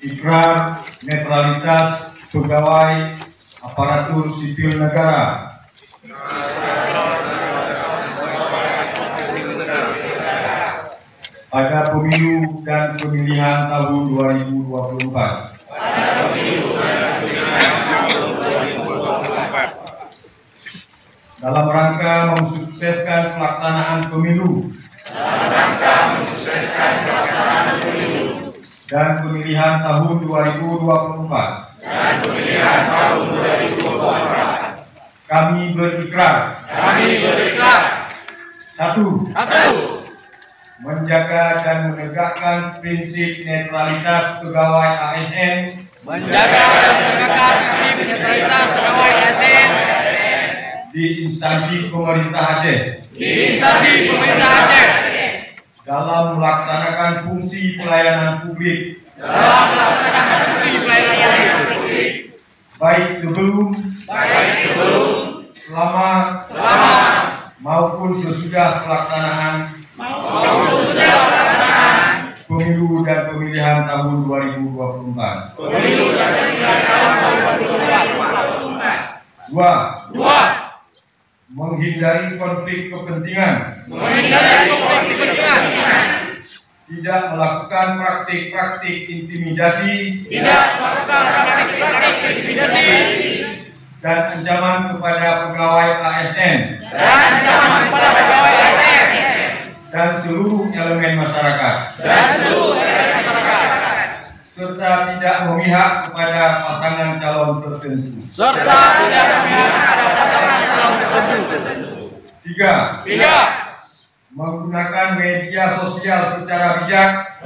ikrar netralitas pegawai aparatur sipil negara pada pemilu dan pemilihan tahun 2024. Dalam rangka mensukseskan pelaksanaan pemilu dan pemilihan tahun 2024. Kami berikrar. Satu. Menjaga dan menegakkan prinsip netralitas pegawai ASN. Di instansi pemerintah Aceh. Dalam melaksanakan fungsi pelayanan publik. Baik sebelum, selama, maupun sesudah pelaksanaan pemilu dan pemilihan tahun 2024. Dua. Menghindari konflik kepentingan. Tidak melakukan praktik-praktik intimidasi. Dan ancaman kepada pegawai ASN. Dan seluruh elemen masyarakat. Serta tidak memihak kepada pasangan calon tertentu. Tiga. Menggunakan media sosial secara bijak.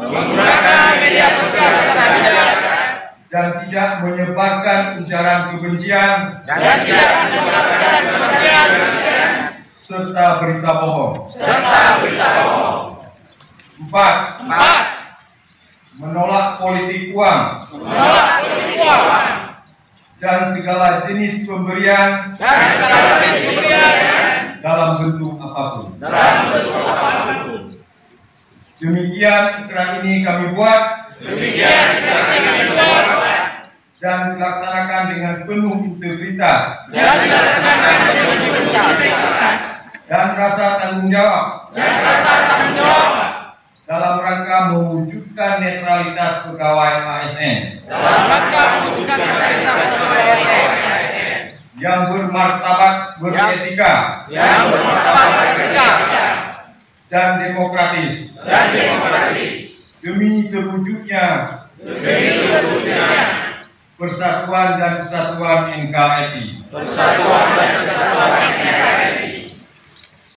Dan tidak menyebarkan ujaran kebencian. Serta berita bohong. Empat. Menolak politik uang. Dan segala jenis pemberian. Dalam bentuk apapun. Demikian ikrar ini kami buat. Dan dilaksanakan dengan penuh integritas. Dan rasa tanggung jawab. Dalam rangka mewujudkan netralitas pegawai ASN. Yang bermartabat, beretika, dan demokratis. Demi terwujudnya persatuan dan kesatuan NKRI.